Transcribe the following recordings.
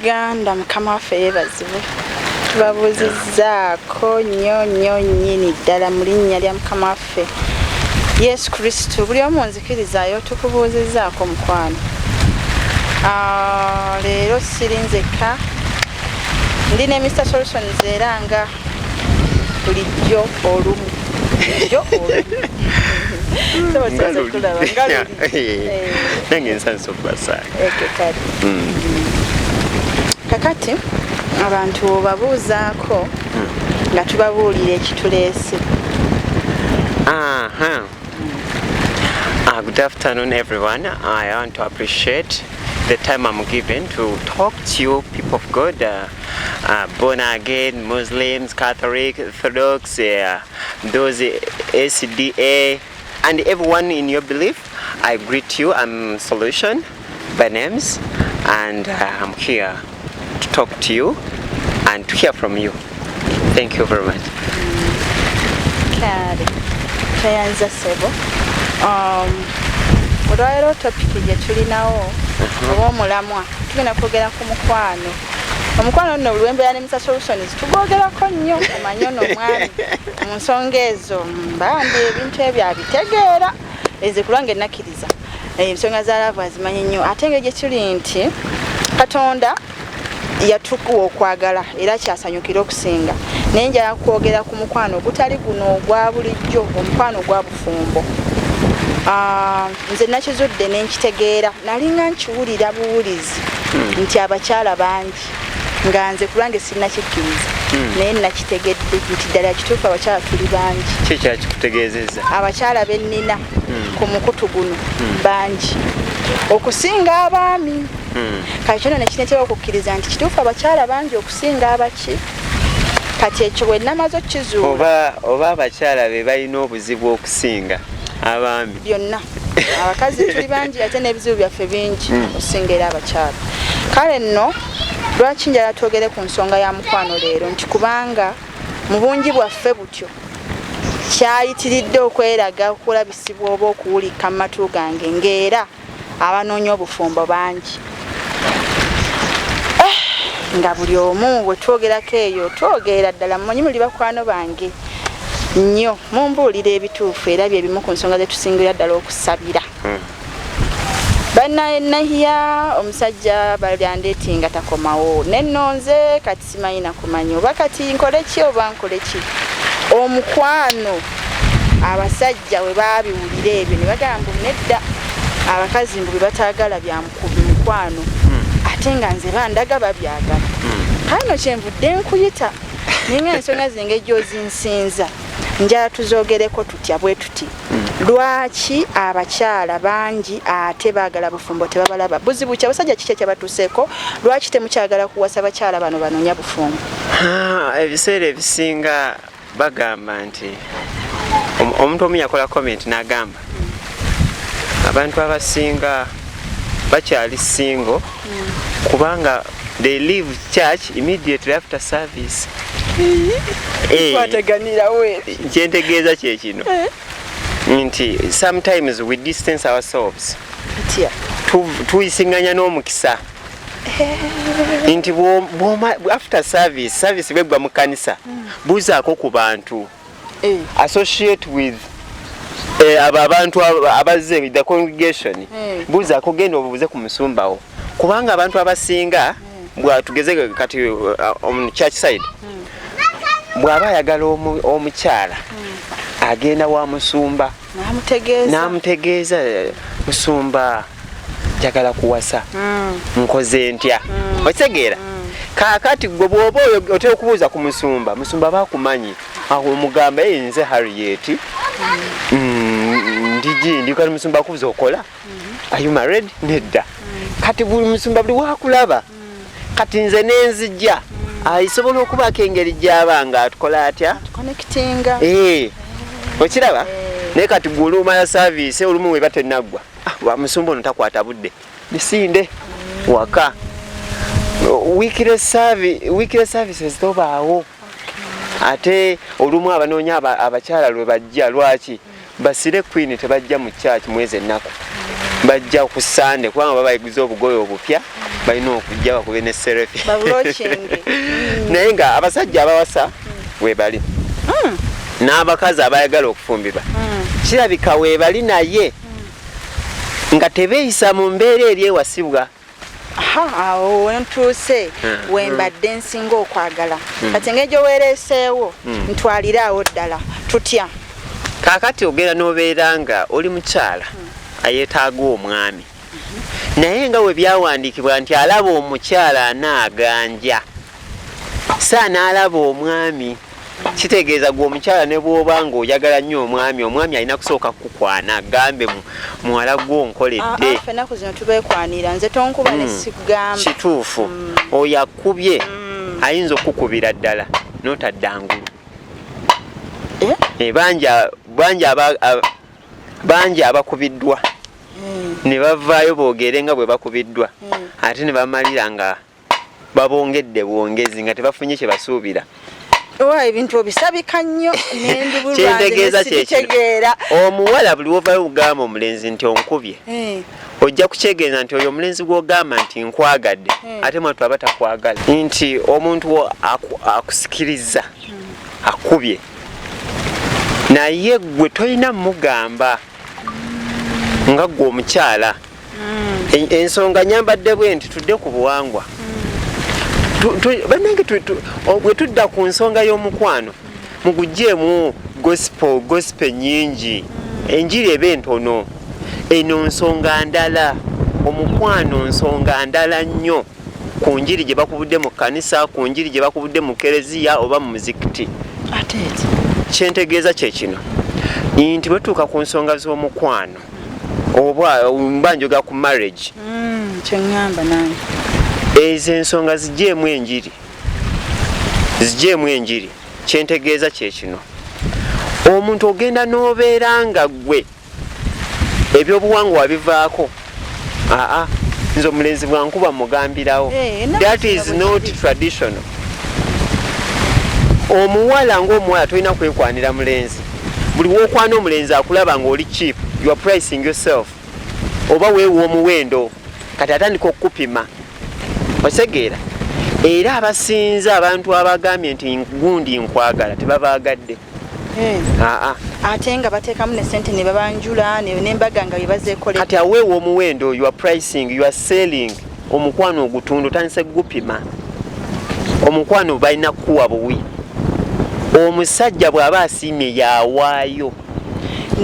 Bannayuganda Mukama waffe yeebazibwe. Tubabuuzizzaako nnyo nnyini ddala mu linnya lya Mukama waffe Yesu Kristo. Buli omu nzikirizaayo tukubuuzizzaako mukwano. Leero siri nzekka. Ndi ne Mr. Solutions era nga bulijjo olumu. Kakati abantu babuuzaako nga tubabuulira ekituleese. Good afternoon, everyone. I want to appreciate the time I'm given to talk to you, people of God, born again, Muslims, Catholic, Orthodox, those SDA, and everyone in your belief. I greet you. I'm Solution by names, and I'm here to talk to you and to hear from you. Thank you very much. Olwaleero topiki gye tulinawo oba omulamwa tugenda kwogera ku mukwano. Omukwano nno olw'embeera ne Mr. Solutions tugwogerako nnyo omanyi ono omwami mu nsonga ezo bambi ebintu ebyo abitegeera ezikulwa ng'ennakkiriza ensonga za laavu azimanyi nnyo ate engeri gye tuli nti Katonda yatukuwa okwagala era kyasanyukira okusinga naye njala kwogera ku mukwano ogutali guno ogwa bulijjo omukwano ogwa bufumbo. Nze nakizudde n'enkitegeera nalinga nkiwulira buwulizi nti abakyala bangi nga nze kulwange sinnakikkiriza naye nakitegedde nti ddala kituufu abakyala tuli bangi. Ki kyakikutegeezezza? Abakyala bennina ku mukutu guno bangi okusinga abaami. Kati kyono nekinetera okukkiriza nti kituufu abakyala bangi okusinga abaki. Kati ekyo bwe namaze okkizuula oba abakyala be balina obuzibu okusinga abaami byonna abakazi tuli bangi ate n'ebizibu byaffe bingi okusinga era abakyala. Kale nno lwaki njala twogere ku nsonga ya mukwano leero nti kubanga mu bungi bwaffe butyo kyayitiridde okweraga okulabisibwa oba okuwulika mu matu gange ng'era abanoonya obufumbo bangi. Nga buli omu bwe twogerako eyo twogera ddala mumanyi muli bakwano bange nnyo mumbuulira ebituufu era bye bimu ku nsonga ze tusingira ddala okusabira. Bannahiya omusajja balyandeeti nga takomawo nennonze kati simanyi nakumanyi oba kati nkole ki oba nkole ki. Omukwano abasajja we baabiwulira ebyo ne bagamba nedda abakazi mbu bye bataagala bya mukwano ate nga nze bandaga babyagala. Kano kyenvudde nkuyita ninga ensonga zinge gy'ozinsinza njala tuzoogereko tutya bwe tuti lwaki abakyala bangi ate baagala bufumbo tebabalaba. Buzibu ki abasajja kiki kyabatuuseeko lwaki temukyagala kuwasa bakyala bano banoonya bufumbo? Ebiseera ebisinga bagamba nti omuntu omu yakola comment n'agamba abantu abasinga bakyali single kubanga they leave church immediately after service. Kyentegeeza kye kino nti sometimes we distance ourselves tuyisinganya n'omukisa nti after service bwegwa mu kanisa buuzaako ku bantu associate with abantu abazze the congregation buuzaako genda obuuze ku musumbawo kubanga abantu abasinga bwatugeze kati on church side bw'aba ayagala omukyala agenda wa musumba n'amutegeeza musumba njagala kuwasa nkoze ntya okitegeera. Kaakati gwe bw'oba otera okubuuza ku musumba baakumanyi omugamba nze Harriet ndi kati musumba akubuza okola are you married nedda. Kati buli musumba buli wakulaba kati nze nenzijja ayisobola okubaako engeri gy'aba nga atukola atya connectinga. Okiraba naye kati gw'olumala service olumu we batenaggwa musumba ono takwata budde nisinde waka. Weekly services tobaawo ate olumu abanoonya abakyala lwe bajja lwaki basire queen tebajja mu church mwezi ennaku bajja ku Sunday kubanga baba bayigiza obugoye obupya balina okujja bakube ne selfie babulochinge naye nga abasajja abawasa webali n'abakazi abayagala okufumbirwa kirabika webali naye nga tebeeyisa mu mbeera eri ewasibwa. awo wentuuse wembadde nsinga okwagala kati engeri weereeseewo ntwaliraawo ddala tutya. Kaakati ogenda n'obeera nga oli mukyala ayeetaaga omwami naye nga we byawandiikibwa nti alaba omukyala anaaganja saana alaba omwami. Kitegeeza gwe omukyala ne bw'oba nga oyagala nnyo omwami alina kusooka kukwana agambe muwala gwo nkoledde. Ennaku zino tubeekwanira nze tonkuba ne sikugamba. Kituufu oyo akubye ayinza okukubira ddala n'otaddangulu. Bangi abakubiddwa ne bavaayo boogere nga bwe bakubiddwa ate ne bamalira nga babongedde bwongezi nga tebafunye kye basuubira. Ebintu obisabika nnyo kyentegeeza kyekitegeera omuwala buli wovayo ogamba omulenzi nti onkubye ojja kukyegeeza nti oyo omulenzi gw'ogamba nti nkwagadde ate mwatu aba takwagala nti omuntu akusikiriza akubye naye gwe tolina mugamba nga gwe omukyala. Ensonga nyambadde bwe nti tudde ku buwangwa bannange bwe tudda ku nsonga y'omukwano mugugjeemu gospel nyingi enjiri eba entono. Eno nsonga ndala omukwano nsonga ndala nnyo ku njiri gye bakubudde mu kkanisa ku njiri gye bakubudde mu kereziya oba mu muzikiti. Kyentegeeza kye kino nti bwetuuka ku nsonga z'omukwano oba mba njoga ku marriage kyeŋŋamba nange ezo ensonga zijjeemu enjiri. Kyentegeeza kye kino omuntu ogenda n'obeera nga gwe ebyobuwangwa wabivaako nze omulenzi bwankuba mugambirawo. That is not traditional. Omuwala ng'omuwala tolina kwekwanira mulenzi. Buli wokwana omulenzi akulaba ng'oli cheap, you are pricing yourself. Oba weewa omuwendo kati atandika okukupima. Osegeera era abasinza abantu abagambye nti gundi nkwagala tebabaagadde. Ate nga bateekamu ne ssente ne babanjula n'embaga nga bebazeekolera. Kati aweewa omuwendo, you are pricing, you are selling. Omukwano ogutundu otandise gupima. Omukwano balina kuwa buwi. Omusajja bw'aba asiimye yawaayo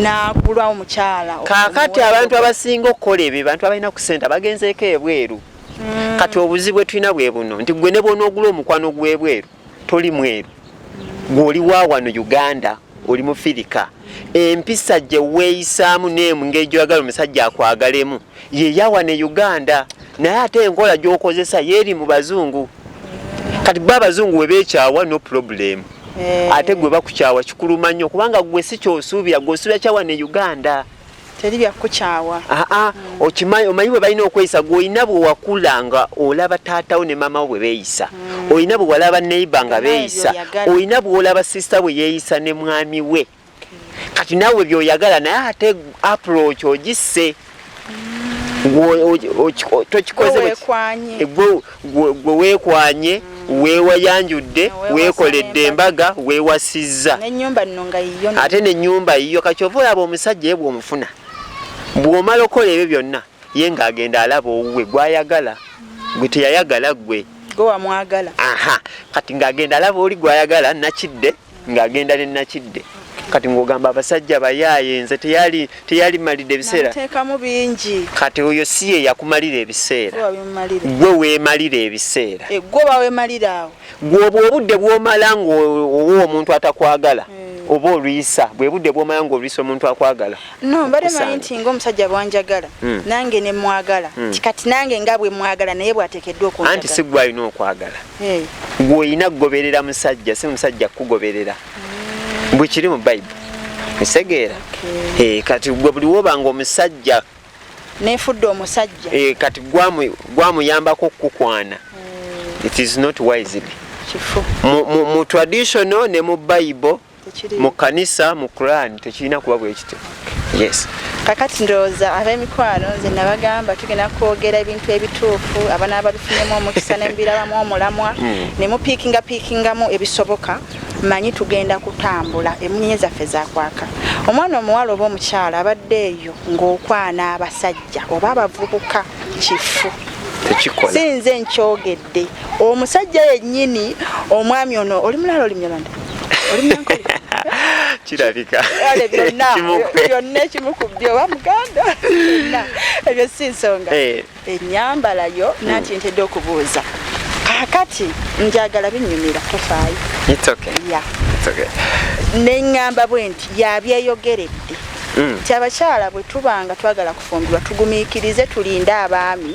n'agula omukyala. Kaakati abantu abasinga okukola ebyo bantu abalina ku ssente bagenzeeko ebweru. Kati obuzibu bwe tulina bwe buno nti gwe ne bw'onoogula omukwano gw'ebweru toli mweru. Gw'oli wa wano Uganda oli mu Firika. Empisa gye weeyisaamu n'emu ngeri gy'oyagala omusajja akwagalemu ye yawa ne Uganda naye ate enkola gy'okozesa yeeri mu bazungu. Kati bo abazungu we beekyawa no problem. Ate gwe bakukyawa kikuluma nnyo kubanga gwe si ky'osuubira gwe osuubira kyawa ne Uganda. Teri byakukyawa. Omanyi bwe balina okweyisa gwe olina bwe wakula nga olaba taatawo ne mama bwe beeyisa. Olina bwe walaba neighbor nga beeyisa. Olina bwe olaba sister bwe yeeyisa ne mwami we. Kati naawe by'oyagala naye ate approach ogisse. Tokikoze gwe weekwanye weewayanjudde weekoledde embaga weewasizza ate n'ennyumba yiyo kakyova olaba omusajja ye bw'omufuna bw'omala okola ebyo byonna ye ng'agenda alaba owuwe gw'ayagala gwe teyayagala gwe wamwagala. Kati ng'agenda alaba oli gw'ayagala nakidde ng'agenda ne nakidde. Kati ng'ogamba abasajja bayaaye nze teyali malidde ebiseera. Nateekamu bingi. Kati oyo si ye yakumalira ebiseera. Gwe weemalira ebiseera. Gwe baweemalira awo. Gwe obudde bw'omala ng'owa omuntu atakwagala oba oluyisa bwe budde bw'omala ng'oluyisa omuntu akwagala. No, mbadde manyi nti ng'omusajja bwanjagala nange ne mwagala. Kati nange nga bwe mwagala naye bw'ateekeddwa okunjagala. Anti si gwe alina okwagala. Gwe olina kugoberera musajja si musajja kugoberera. Bwe kiri mu Bible. Esegeera. Kati gwe buli wobanga omusajja nefudde omusajja kati gwamuyambako okukukwana. It is not wisely. Kifu. Mu traditional ne mu Bible mu kanisa mu Quran tekirina kuba bwe kityo. Yes. kakati ndowooza ab'emikwano nze nabagamba tugenda kwogera ebintu ebituufu abana ababifunyemu omukisa n'embirabamu omulamwa ne mupiikingamu ebisoboka manyi tugenda kutambula emunyenye zaffe zakwaka omwana omuwala oba omukyala abadde eyo ng'okwana abasajja oba abavubuka kifu sinze nkyogedde omusajja yennyini omwami ono oli mulala oli myolanda oli munyankole kirabika byonna ekimukubye oba muganda ebyo si nsonga ennyambala yo nanti ntedde okubuuza kakati njagala binyumira tofaayo neŋŋamba bwe nti yabyeyogeredde nti abakyala bwe tubanga twagala kufumbirwa tugumiikirize tulinde abaami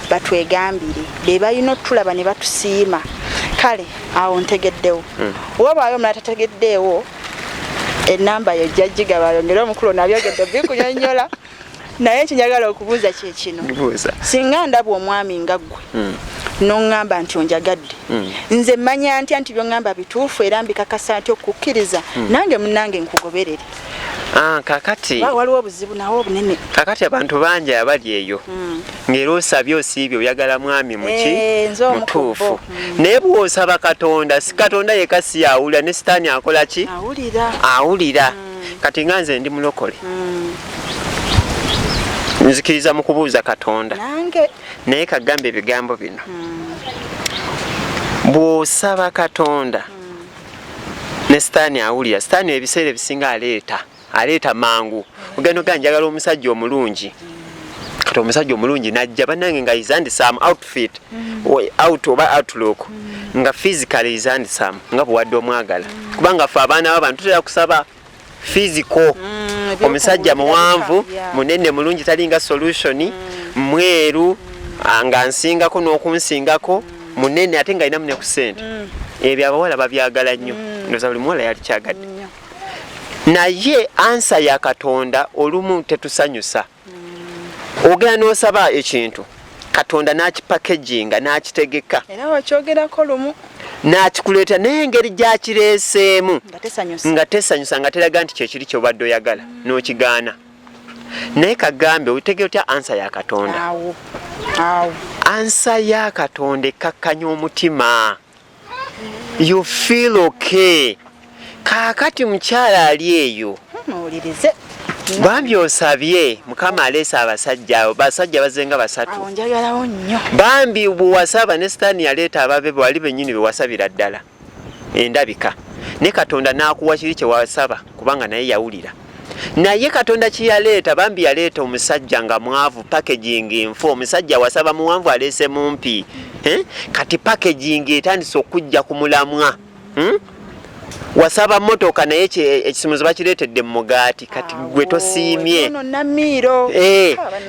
batwegambire be balina otulaba ne batusiima kale awo ntegeddewo wabaayo omulala tategeddeewo enamba yo jjajjiga bayongere omukulu nabyogedde bikunyonnyola naye ekinyagala okubuuza kye kino singa ndaba omwami nga ggwe noŋŋamba nti onjagadde nze mmanya ntya nti byoŋŋamba bituufu era mbikakasa nti okukkiriza nange munnange nkugoberere kakati waliwo obuzibu nawo obunene kakati abantu bangi abali eyo ng'era osabye osiibye oyagala mwami mutuufu naye bw'osaba katonda si katonda yekka si yawulira ne sitaani akola ki awulira kati nga nze ndi mulokole nzikiriza mu kubuuza katonda naye kagambe ebigambo bino bw'osaba katonda ne sitaani awulira sitaani ebiseera ebisinga aleeta mangu ogenda ogaa njagala omusajja omulungi kati omusajja omulungi najja bannange nga izandisamu outfit out oba outlook nga physically izandisamu nga bwewadde omwagala kubanga ffe abaana b'abantu tutera kusaba physical omusajja muwanvu munene mulungi talinga solution mweru nga nsingako n'okunsingako munene ate nga alinamu ne ku ssente ebyo abawala babyagala nnyo ndoza buli muwala yali kyagadde naye ansa ya katonda olumu tetusanyusa ogenda n'osaba ekintu katonda n'akipakeginga n'akitegeka era wakyogerako lumu n'akikuleeta naye engeri gyakireeseemu nga tesanyusa nga teraga nti kyekiri kyobadde oyagala n'okigaana naye kagambe otegera otya ansa ya katonda ansa ya katonda ekkakkanya omutima you feel okay kakati mukyala ali eyo bambi osabye mukama aleese abasajja bazenga basatu bambi bwewasaba ne sitaani yaleeta ababe bwali bennyini bewasabira ddala endabika ne katonda n'akuwa kiri kye wasaba kubanga naye yawulira naye katonda kiyaleeta bambi yaleeta omusajja nga mwavu packaging enfu omusajja wasaba muwanvu aleese mumpi kati packaging etandise okujja ku mulamwa wasaba motoka naye ekisumuzo bakireetedde mu mugaati kati gwe tosiimye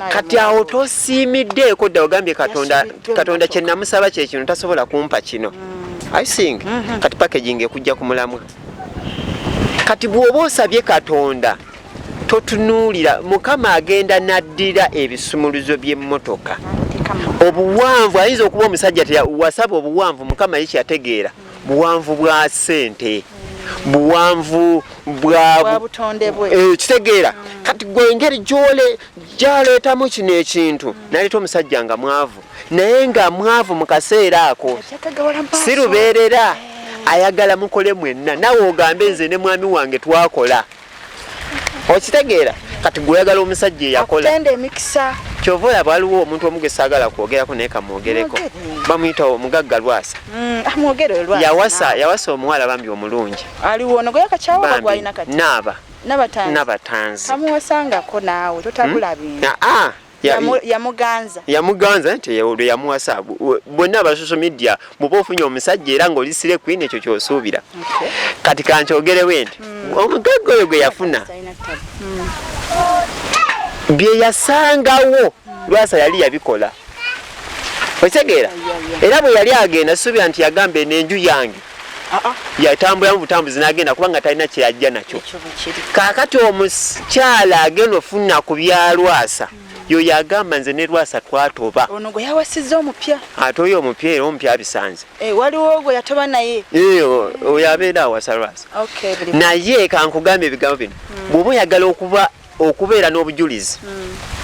kati awo tosiimiddeeko dda ogambye katonda kye namusaba kye kino tasobola kumpa kino I think kati packaging ekujja ku mulamwa kati bw'oba osabye katonda totunuulira mukama agenda naddira ebisumuluzo by'emmotoka obuwanvu ayinza okuba omusajja wasaba obuwanvu mukama ye kyategeera buwanvu bwa ssente buwanvu bwa butonde bwe kitegeera kati gwe engeri gyaleetamu kino ekintu naleeta omusajja nga mwavu naye nga mwavu mu kaseera ako si lubeerera ayagala mukole mwenna nawe ogambe nze ne mwami wange twakola okitegeera kati gweyagala omusajja eyakola kyova olaba waliwo omuntu omu gwe saagala kwogerako naye kamwogereko bamuyita omugagga Lwasa yawasa omuwala bambi omulungi nabatanzi kamuwasangako naawe totabula bintu yamuganza nti olwo yamuwasa bonna aba social media bw'oba ofunye omusajja era ng'olisire queen ekyo ky'osuubira kati kankyogerewo nti omugagga oyo gwe yafuna bye yasangawo Lwasa yali yabikola okitegeera era bwe yali agenda suubira nti yagamba enenju yange yatambula mu butambuzi n'agenda kubanga talina kye yajja nakyo kaakati omukyala agenda ofuna ku bya Lwasa yo yagamba nze ne Lwasa twatoba ono gwe yawasizza omupya ate oyo omupya era omupya abisanze waliwo gwe yatoba naye oyo abeera awasa Lwasa naye kankugambe ebigambo bino bw'oba oyagala okuba okubeera n'obujulizi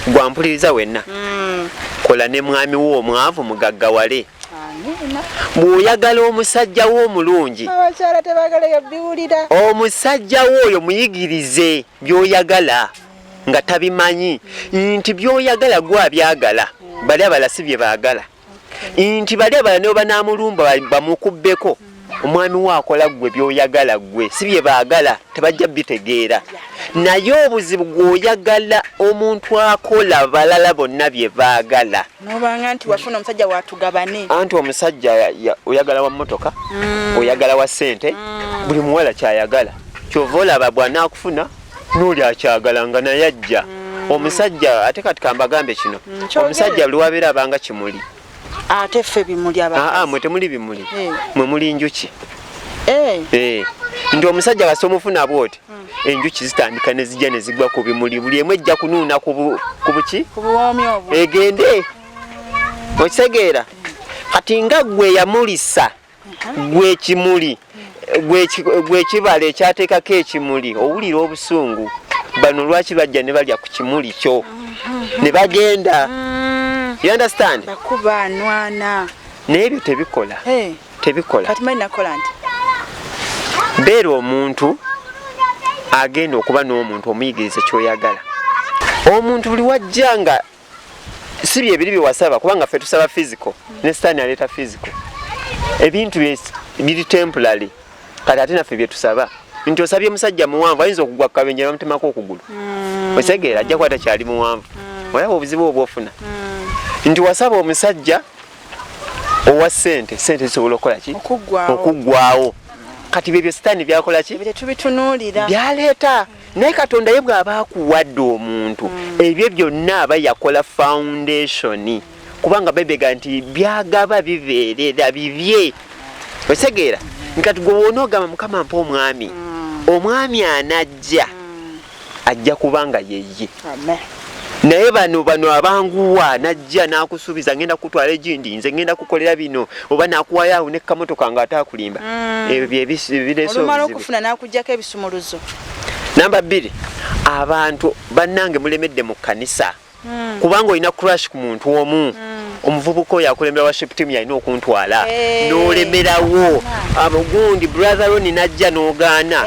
gwampuliriza wenna kola ne mwami wo omwavu mugaggawale bw'oyagala omusajja wo omulungi abakyala tebagala biwulira omusajja wo oyo muyigirize by'oyagala nga tabimanyi nti by'oyagala gwe abyagala bali abala si bye baagala nti bali abala ne banaamulumba bamukubbeko omwami wo akola gwe by'oyagala gwe si bye baagala tebajja bitegeera naye obuzibu gw'oyagala omuntu akola balala bonna bye baagala nobanga nti wafuna omusajja watugabane anti omusajja oyagala wa mmotoka oyagala wa ssente buli muwala kyayagala kyova olaba bw'anaakufuna n'oli akyagala nga naye ajja omusajja ate kati kambagambe kino omusajja buli wabeera abanga kimuli ate ffe bimuli abakazi mwe temuli bimuli mwe muli njuki nti omusajja kasa omufuna bwoti enjuki zitandika ne zijja ne zigwa ku bimuli buli emu ejja kunuuna ku buki egende okitegeera kati nga gwe yamulisa gwe ekimuli gwe ekibala ekyateekako ekimuli owulira obusungu bano lwaki bajja ne balya ku kimuli kyo ne bagenda you understand bakuba nwana naye ebyo tebikola tebikola kati mali nakola nti beera omuntu agenda okuba n'omuntu omuyigiriza kyoyagala omuntu buli wajja nga si bye biri byewasaba kubanga ffe tusaba physical ne sitaani aleeta physical ebintu biri temporary kati ate naffe bye tusaba nti osabye omusajja muwanvu ayinza okugwa ku kabenje bamutemako okugulu otegeera ajja kuba takyali muwanvu olaba obuzibu obwofuna nti wasaba omusajja owa ssente zisobola okukola ki okuggwawo kati byebyo sitaani byakola ki tetubitunuulira byaleeta naye katonda ye bw'aba akuwadde omuntu ebyo byonna aba yakola foundation kubanga bebega nti byagaba bibeerera bibye otegeera nkati gwe wonoogamba mukama mpa omwami omwami anajja ajja kubanga yeye naye bano abanguwa najja n'akusuubiza ngenda kutwala egindi nze ngenda kukolera bino oba n'akuwayo awo nekkamotoka nga ataakulimba ebyo byebireesa okufuna n'akuggyako ebisumuluzo namba 2 abantu bannange mulemedde mu kkanisa kubanga olina crash ku muntu omu omuvubuka oyo akulembera worship team yalina okuntwala n'olemerawo gundi brother Roni najja n'ogaana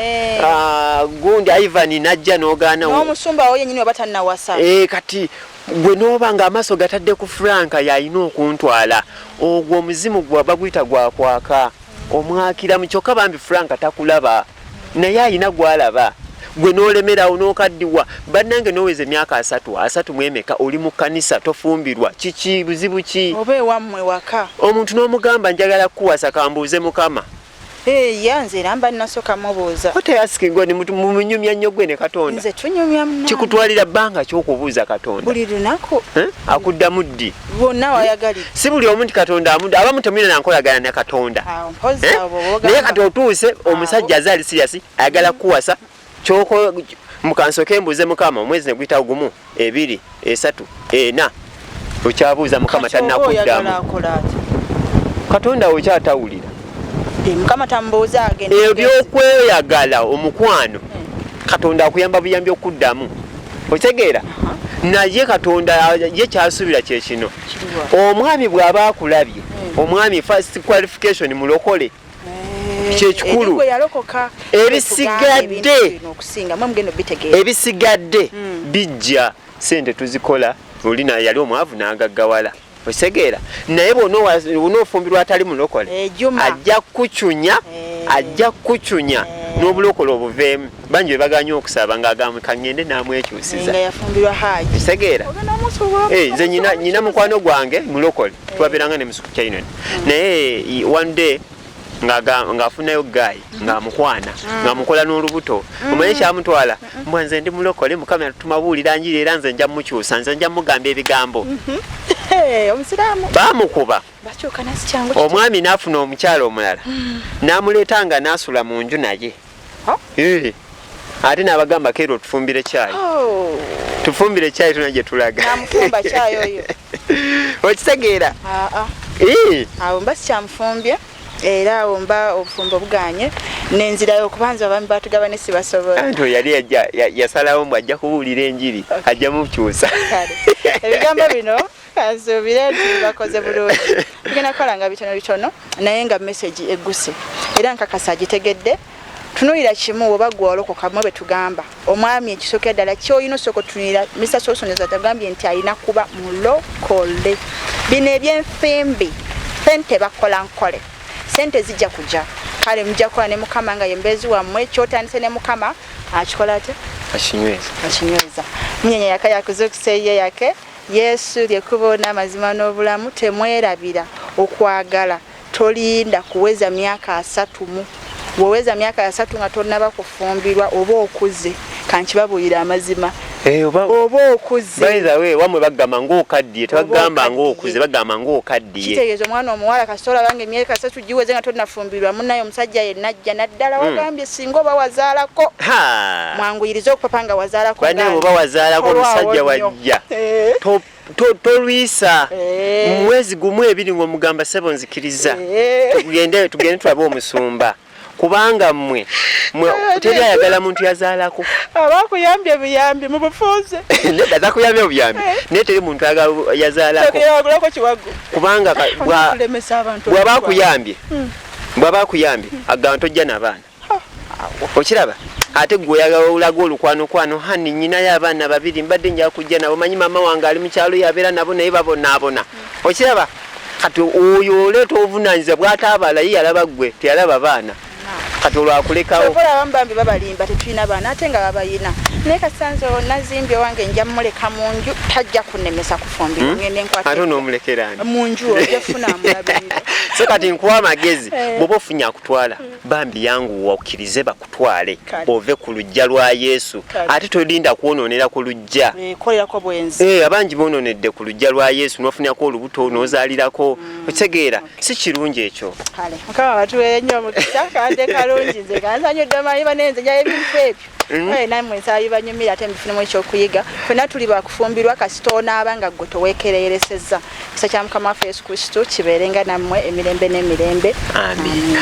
gundi Ivan najja n'ogaana n'omusumba wo yennyini oba tannawasa kati gwe n'oba nga amaaso gatadde ku Franka yalina okuntwala ogwo omuzimu gwe baguyita gwakwaka omwakira mu kyokka bambi Franka takulaba naye alina gwalaba gwe n'olemerawo n'okaddiwa bannange n'oweza emyaka 3 mwemeka oli mu kkanisa tofumbirwa kiki buzibu ki oba ewammwe waka omuntu n'omugamba njagala kuwasa kambuuze mukama yanze era mba nasooka mubuuza oteyasikingo ni mumunyumya nnyo gwe ne Katonda nze tunyumya munange kikutwalira bbanga ky'okubuuza Katonda buli lunaku akuddamu ddi bonna wayagalira si buli omu nti Katonda amuda abamu temulina nankolagana ne Katonda naye kati otuuse omusajja azaali siriasi ayagala kuwasa kyoko mukansoke mbuze mukama omwezi ne gwita gumu 2 3 4 okyabuuza mukama tannakuddamu Katonda okyatawulira mukama tambuuza agenda ebyokweyagala omukwano Katonda akuyamba buyambi okuddamu otegeera naye Katonda ye kyasuubira kye kino omwami bw'aba akulabye omwami first qualification mulokole kyekikulu ebisigadde bijja sente tuzikola olina yali omwavu n'agaggawala osegeera naye bw'onoofumbirwa atali mulokole ajja kucunya n'obulokole obuveemu bangi bwe baganya okusaba ng'agamba kaŋŋende n'amwekyusiza osegeera nze nyina mukwano gwange mulokole twabeeranga ne musuku kyainoni naye one day ng'afunayo gayi ng'amukwana ng'amukola n'olubuto omanyi kyamutwala mbwa nze ndi mulokole mukama tumabuulira njiri era nze nja mukyusa nze nja mugamba ebigambo omusiraamu baamukuba omwami n'afuna omukyala omulala n'amuleeta nga n'asula mu nju naye ate n'abagamba keero tufumbire caayi tufumbire caayi tuna gye tulaga okitegeera awo mba sikyamufumbye era omba obufumbo buganye nenzirayo kubanza abami batugaba ne sibasobola anto yali yasalawo mbu ajja kuwulira enjiri ajja mukyusa ebigambo bino kanzubire nti bakoze bulungi tugenda kukolanga bitono naye nga message egguse era nkakasa agitegedde tunulira kimu oba gwolokoka mwe betugamba omwami ekisooka ddala kyoyina osooka otunulira Mr. Solson zatagambye nti alina kuba mulokole bino ebyenfembi sente bakola nkole sente zijja kuja kale mujja kukola ne mukama nga yembezi wammwe kyotandise ne mukama akikola ate akinyweza munyenya yakaya kuzukiseye yake Yesu lyekubona amazima n'obulamu temwerabira okwagala tolinda kuweza myaka 3 woweza myaka 3 nga tonnaba kufumbirwa oba okuze kankibabulira amazima oba okuze by the way wamwe bagamba ng'okaddiye tebagamba ng'okuze bagamba ng'okaddiye kitegeeza omwana omuwala kasola bange myaka 3 giweze nga tonnafumbirwa munnayo omusajja ye najja naddala wagambye singa oba wazaalako mwanguyiriza okupapanga wazaalako bane oba wazaalako omusajja wajja tolwisa mwezi gumu ebiri ng'omugamba sebo nzikiriza tugende tulabe omusumba kubanga mmwe teri ayagala muntu yazaalako abakuyambye buyambi mu bufuuze nedda kuyambye buyambi naye teri muntu yazaalako kubanga bw'abakuyambye agamba tojja n'abaana okiraba ate gwe oyagala olaga olukwanokwano hani nyinayo abaana babiri mbadde nja kujja nabo manyi mama wange ali mu kyalo yabeera nabo naye babonaabona okiraba kati oyo oleeta obuvunaanyizibwa bw'ataabala ye yalaba gwe teyalaba baana kati olwakulekawo sobola bambambi babalimba tetulina baana ate nga babayina naye kasanze nazimbye wange nja mumuleka mu nju tajja kunemesa kufumbira ngende nkwate ate n'omulekerani mu nju ojja funa amulabirira so kati nkuwa amagezi bw'oba ofunye akutwala bambi yangu wakkirize bakutwale ove ku lujja lwa Yesu ate tolinda kwonoonera ku lujja kolerako bwenzi abangi bonoonedde ku lujja lwa Yesu n'ofunirako olubuto n'ozaalirako okitegeera si kirungi ekyo kale mukama batuwe nnyo omukisa kande kalungi nze kanzanyudde amanyi banenze njayo ebintu ebyo namwe nsaayi banyumira ate mbifunemu ekyokuyiga ffenna tuli bakufumbirwa kasita onaaba nga ggwe toweekereeresezza kisa kya mukama waffe Yesu Kristo kibeerenga nammwe emirembe n'emirembe amiina